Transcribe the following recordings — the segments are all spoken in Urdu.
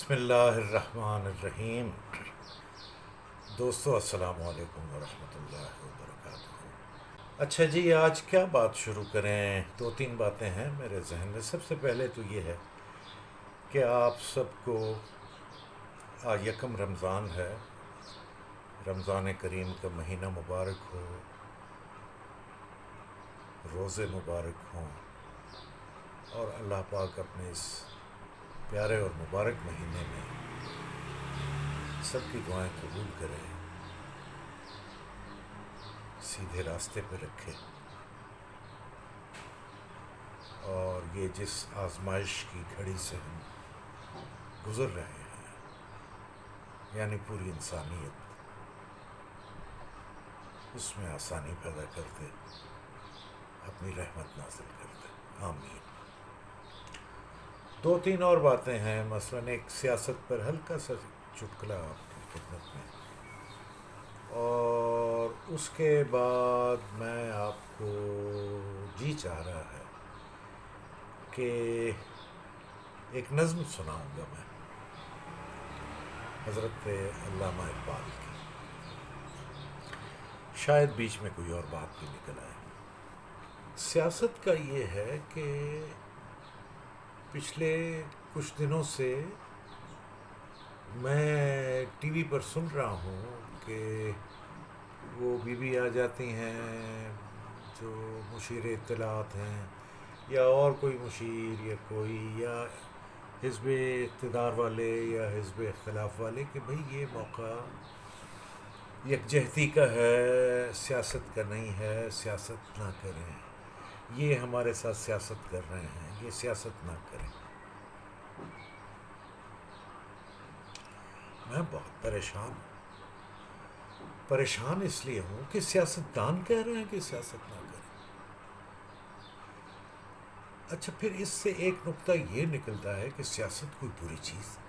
بسم اللہ الرحمن الرحیم۔ دوستو السلام علیکم ورحمۃ اللہ وبرکاتہ۔ اچھا جی، آج کیا بات شروع کریں؟ دو تین باتیں ہیں میرے ذہن میں۔ سب سے پہلے تو یہ ہے کہ آپ سب کو آج یکم رمضان ہے، رمضان کریم کا مہینہ مبارک ہو، روزے مبارک ہوں، اور اللہ پاک اپنے اس پیارے اور مبارک مہینے میں سب کی دعائیں قبول کرے، سیدھے راستے پہ رکھے، اور یہ جس آزمائش کی گھڑی سے ہم گزر رہے ہیں، یعنی پوری انسانیت، اس میں آسانی پیدا کر دے، اپنی رحمت نازل کر دے، آمین۔ دو تین اور باتیں ہیں، مثلاً ایک سیاست پر ہلکا سا چٹکلا آپ کی خدمت میں، اور اس کے بعد میں آپ کو جی چاہ رہا ہے کہ ایک نظم سناؤں گا میں حضرت علامہ اقبال کی، شاید بیچ میں کوئی اور بات بھی نکل آئے۔ سیاست کا یہ ہے کہ پچھلے کچھ دنوں سے میں ٹی وی پر سن رہا ہوں کہ وہ بی آ جاتی ہیں جو مشیر اطلاعات ہیں، یا اور کوئی مشیر، یا کوئی، یا حزب اقتدار والے یا حزب اختلاف والے، کہ بھئی یہ موقع یکجہتی کا ہے، سیاست کا نہیں ہے، سیاست نہ کریں، یہ ہمارے ساتھ سیاست کر رہے ہیں، یہ سیاست نہ کریں۔ میں بہت پریشان اس لیے ہوں کہ سیاستدان کہہ رہے ہیں کہ سیاست نہ کریں۔ اچھا، پھر اس سے ایک نقطہ یہ نکلتا ہے کہ سیاست کوئی بری چیز ہے،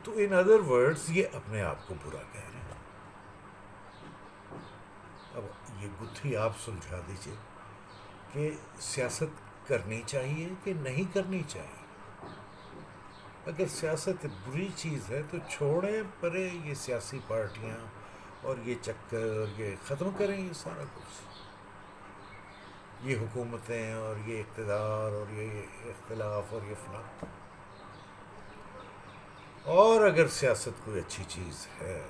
تو ان ادر ورڈز یہ اپنے آپ کو برا کہہ رہے ہیں۔ اب یہ گتھی آپ سلجھا دیجئے کہ سیاست کرنی چاہیے کہ نہیں کرنی چاہیے۔ اگر سیاست بری چیز ہے تو چھوڑیں پرے یہ سیاسی پارٹیاں اور یہ چکر، اور یہ ختم کریں یہ سارا کچھ، یہ حکومتیں اور یہ اقتدار اور یہ اختلاف اور یہ فلاں۔ اور اگر سیاست کوئی اچھی چیز ہے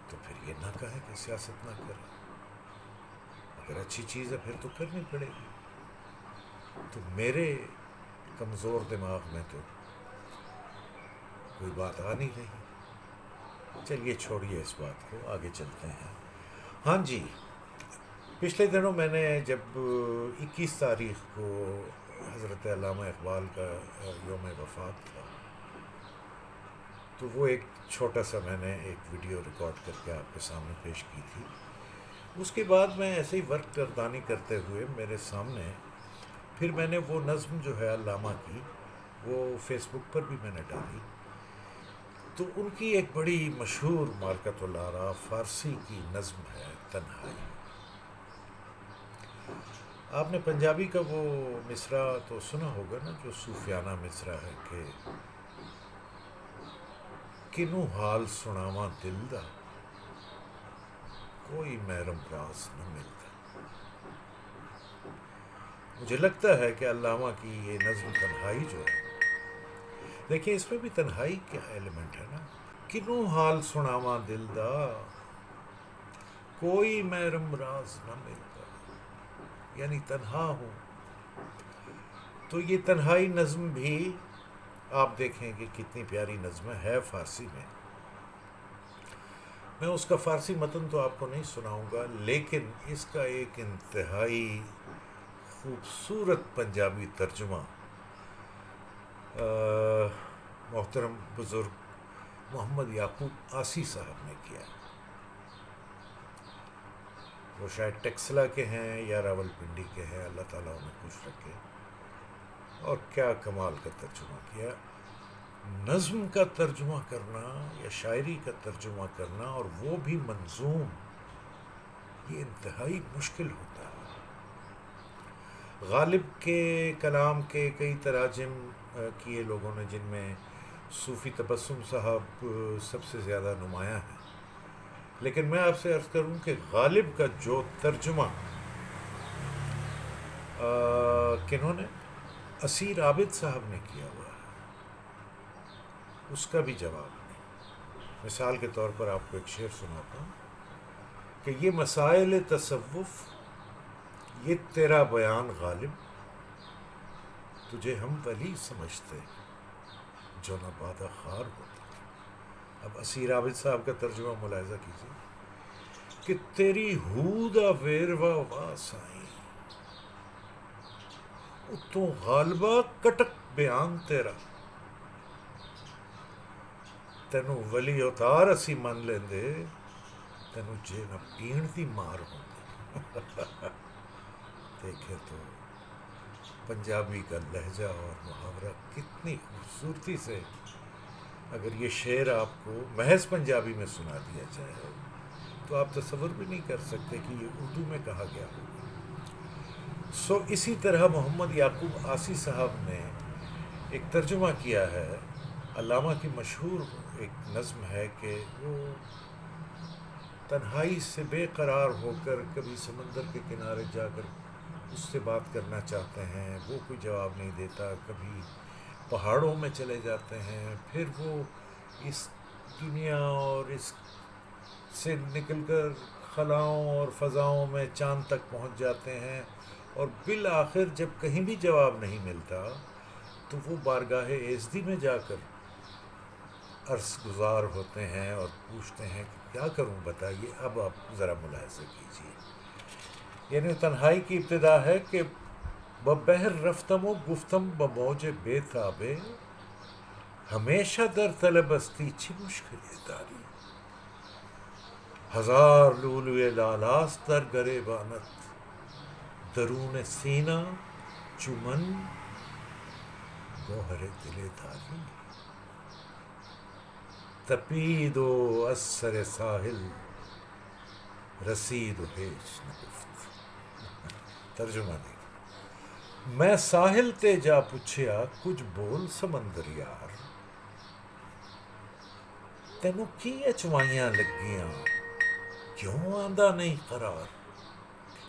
تو پھر یہ نہ کہے کہ سیاست نہ کرے۔ اگر اچھی چیز ہے پھر تو کرنی پڑے گی۔ تو میرے کمزور دماغ میں تو کوئی بات آ نہیں رہی۔ چلیے چھوڑیے اس بات کو، آگے چلتے ہیں۔ ہاں جی، پچھلے دنوں میں نے جب 21 تاریخ کو حضرت علامہ اقبال کا یوم وفات تھا، تو وہ ایک چھوٹا سا میں نے ایک ویڈیو ریکارڈ کر کے آپ کے سامنے پیش کی تھی۔ اس کے بعد میں ایسے ہی وقت گردانی کرتے ہوئے میرے سامنے پھر میں نے وہ نظم جو ہے علامہ کی، وہ فیس بک پر بھی میں نے ڈالی، تو ان کی ایک بڑی مشہور مارکۃ الاعراف فارسی کی نظم ہے تنہائی۔ آپ نے پنجابی کا وہ مصرع تو سنا ہوگا نا، جو صوفیانہ مصرع ہے کہ کنوں حال سناواں دل دا، کوئی محرم راز نہ ملتا۔ مجھے لگتا ہے کہ علامہ کی یہ نظم تنہائی جو ہے، دیکھیں اس میں بھی تنہائی کیا ایلیمنٹ ہے نا، کنوں حال سناواں دل دا، کوئی محرم راز نہ ملتا، یعنی تنہا ہوں۔ تو یہ تنہائی نظم بھی آپ دیکھیں کہ کتنی پیاری نظم ہے فارسی میں اس کا فارسی متن تو آپ کو نہیں سناؤں گا، لیکن اس کا ایک انتہائی خوبصورت پنجابی ترجمہ محترم بزرگ محمد یعقوب آسی صاحب نے کیا۔ وہ شاید ٹیکسلا کے ہیں یا راول پنڈی کے ہیں، اللہ تعالیٰ انہیں خوش رکھے۔ اور کیا کمال کا ترجمہ کیا! نظم کا ترجمہ کرنا یا شاعری کا ترجمہ کرنا، اور وہ بھی منظوم، یہ انتہائی مشکل ہوتا ہے۔ غالب کے کلام کے کئی تراجم کیے لوگوں نے، جن میں صوفی تبسم صاحب سب سے زیادہ نمایاں ہیں. لیکن میں آپ سے عرض کروں کہ غالب کا جو ترجمہ کنہوں نے، اسیر عابد صاحب نے کیا ہوا ہے، اس کا بھی جواب نہیں. مثال کے طور پر آپ کو ایک شعر سناتا ہوں کہ یہ مسائل تصوف، یہ تیرا بیان غالب، تجھے ہم ولی سمجھتے جو نہ بادہ خار ہوتا. اب اسیر عابد صاحب کا ترجمہ ملاحظہ کیجیے کہ تیری ہودا ویروا واسائیں اتوں غالبہ کٹک بیان تیرا، تینوں ولی اتار اسی من لیندے، تینوں جے نہ پین دی مار ہوندی. دیکھے تو پنجابی کا لہجہ اور محاورہ کتنی خوبصورتی سے، اگر یہ شعر آپ کو محض پنجابی میں سنا دیا جائے تو آپ تصور بھی نہیں کر سکتے کہ یہ اردو میں کہا گیا ہوگا. اسی طرح محمد یعقوب عاصی صاحب نے ایک ترجمہ کیا ہے. علامہ کی مشہور ایک نظم ہے کہ وہ تنہائی سے بے قرار ہو کر کبھی سمندر کے کنارے جا کر اس سے بات کرنا چاہتے ہیں، وہ کوئی جواب نہیں دیتا. کبھی پہاڑوں میں چلے جاتے ہیں، پھر وہ اس دنیا اور اس سے نکل کر خلاؤں اور فضاؤں میں چاند تک پہنچ جاتے ہیں، اور بالآخر جب کہیں بھی جواب نہیں ملتا تو وہ بارگاہ ایزدی میں جا کر عرض گزار ہوتے ہیں اور پوچھتے ہیں کہ کیا کروں بتائیے. اب آپ ذرا ملاحظہ کیجیے، یعنی تنہائی کی ابتدا ہے کہ ببہر رفتم و گفتم بموج بے تابے، ہمیشہ در طلب استی چی مشکل داری، ہزار لولوئے لالاست در گریبانت، درون سینہ چمن گوہر دل داری، تپید و از سر ساحل رسید و ہیچ نگفت. ترجمہ دیکھ، میں ساحل تے جا پچھیا کچھ بول سمندر یار، تینوں کی اچوائیاں لگیاں کیوں آندا نہیں قرار،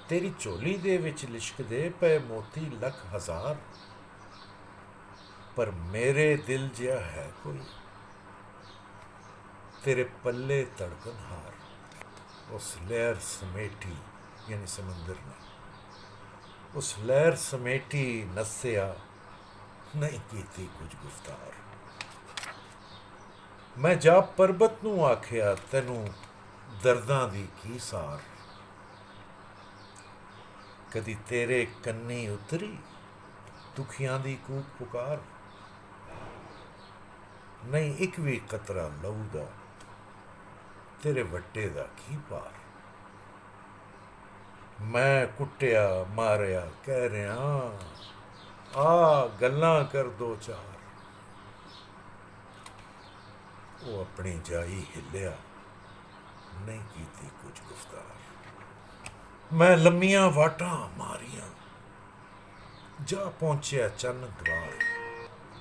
تیری چولی دے وچ لشک دے پے موتی لکھ ہزار، پر میرے دل جیا ہے کوئی تیرے پلے تڑکن ہار. اس لہر سمیٹی یعنی سمندر نے، اس لہر سمیٹی نسیا نہیں کیتی کچھ گفتار، میں جا پربت نو آکھیا تینوں درداں دی کی سار، کدی تیرے کنی اتری دکھیاں دی کوک پکار، نہیں ایک بھی قطرہ لہو دا تیرے وٹے دا کی پار، میں کٹیا ماریا کہہ رہا آ گلاں کر دو چار، وہ اپنی جائی ہلیا نہیں کیتی کچھ گفتار، میں لمیاں واٹاں ماریاں جا پہنچیا چن دوار،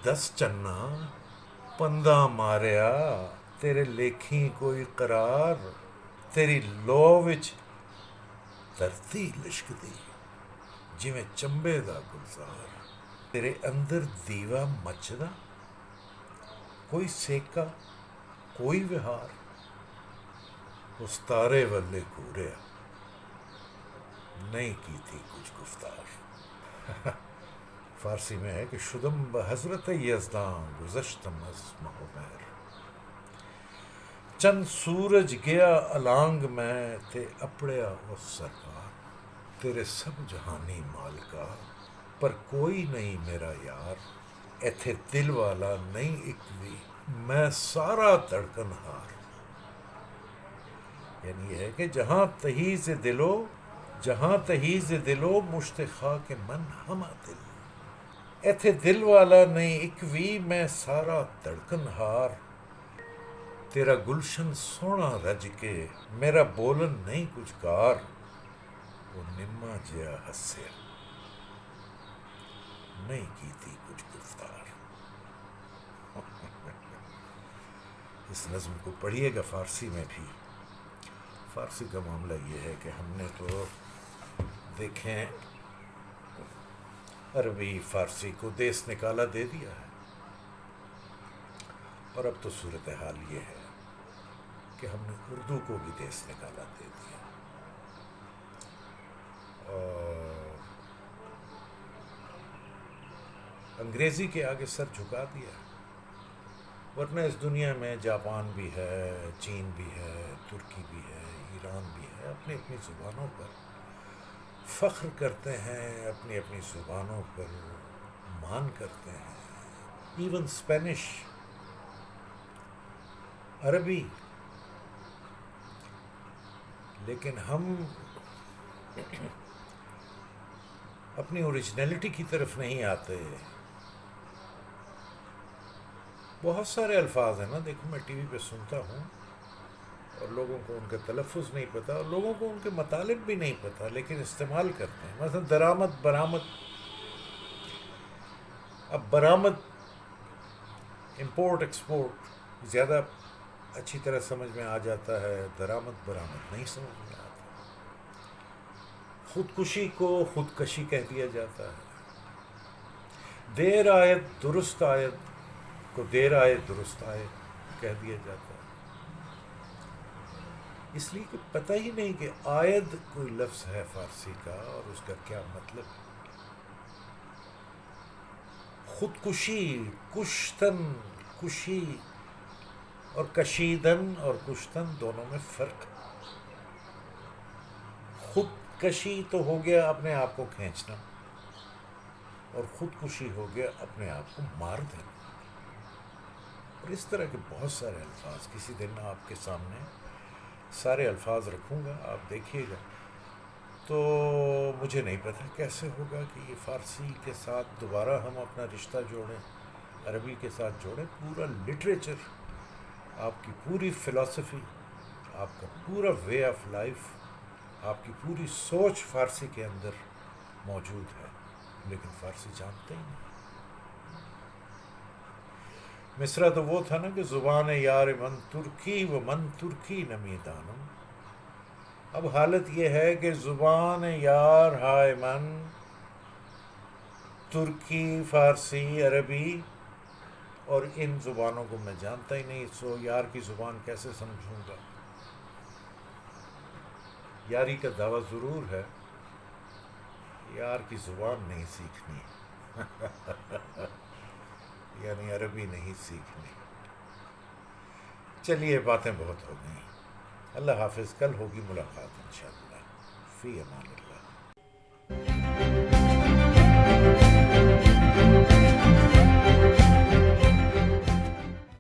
دس چنا پنداں ماریا تیرے لیکھیں کوئی قرار، تیری لو وچ دھرتی لشکدی جویں چمبے دا گلزار، تیرے اندر دیوا مچدا کوئی سیکا کوئی وہار، اس تارے والے گھوریا نہیں کی تھی کچھ گفتار. فارسی میں ہے کہ شدم بحضرت یزداں گزشتم از مہ و مہر، چند سورج گیا الانگ میں تے اپڑیا اس سرکار، تیرے سب جہانی مالکا پر کوئی نہیں میرا یار، ایتھے دل والا نہیں ایک بھی میں سارا تڑکن ہار. یعنی یہ ہے کہ جہاں تہیز دلو مشت خاک من ہما دل، ایتھے دل والا نہیں ایک بھی میں سارا تڑکن ہار، تیرا گلشن سونا رج کے میرا بولن نہیں کچھ کار، وہ نما جیا ہسیا نہیں کی تھی کچھ گفتار. اس نظم کو پڑھیے گا فارسی میں بھی. فارسی کا معاملہ یہ ہے کہ ہم نے تو دیکھیں عربی فارسی کو دیس نکالا دے دیا ہے، اور اب تو صورتحال یہ ہے کہ ہم نے اردو کو بھی دیس نکالا دے دیا، اور انگریزی کے آگے سر جھکا دیا. ورنہ اس دنیا میں جاپان بھی ہے، چین بھی ہے، ترکی بھی ہے، ایران بھی ہے، اپنی اپنی زبانوں پر فخر کرتے ہیں، اپنی اپنی زبانوں پر مان کرتے ہیں. ایون اسپینش، عربی. لیکن ہم اپنی اوریجنلٹی کی طرف نہیں آتے. بہت سارے الفاظ ہیں نا، دیکھو میں ٹی وی پہ سنتا ہوں اور لوگوں کو ان کا تلفظ نہیں پتہ، اور لوگوں کو ان کے مطالب بھی نہیں پتہ، لیکن استعمال کرتے ہیں. مثلا درآمد، برآمد. اب برآمد امپورٹ ایکسپورٹ زیادہ اچھی طرح سمجھ میں آ جاتا ہے، درآمد برآمد نہیں سمجھ میں آتا. خودکشی کو خودکشی کہہ دیا جاتا ہے. دیر آیت درست آیت کو دیر آیت درست آیت کہہ دیا جاتا ہے. اس لیے کہ پتہ ہی نہیں کہ آیت کوئی لفظ ہے فارسی کا اور اس کا کیا مطلب ہے. خودکشی، کشتن، کشی، اور کشیدن اور کشتن دونوں میں فرق ہے. خودکشی تو ہو گیا اپنے آپ کو کھینچنا، اور خودکشی ہو گیا اپنے آپ کو مار دینا. اور اس طرح کے بہت سارے الفاظ، کسی دن آپ کے سامنے سارے الفاظ رکھوں گا، آپ دیکھیے گا. تو مجھے نہیں پتہ کیسے ہوگا کہ یہ فارسی کے ساتھ دوبارہ ہم اپنا رشتہ جوڑیں، عربی کے ساتھ جوڑیں. پورا لٹریچر، آپ کی پوری فلسفی، آپ کا پورا وے آف لائف، آپ کی پوری سوچ فارسی کے اندر موجود ہے، لیکن فارسی جانتے ہی نہیں. مصرع تو وہ تھا نا کہ زبان یار من ترکی و من ترکی نمی دانم. اب حالت یہ ہے کہ زبان یار ہائے من، ترکی، فارسی، عربی، اور ان زبانوں کو میں جانتا ہی نہیں. سو یار کی زبان کیسے سمجھوں گا؟ یاری کا دعویٰ ضرور ہے، یار کی زبان نہیں سیکھنی. یعنی عربی نہیں سیکھنی. چلیے باتیں بہت ہو گئیں. اللہ حافظ. کل ہوگی ملاقات انشاءاللہ. فی امان اللہ.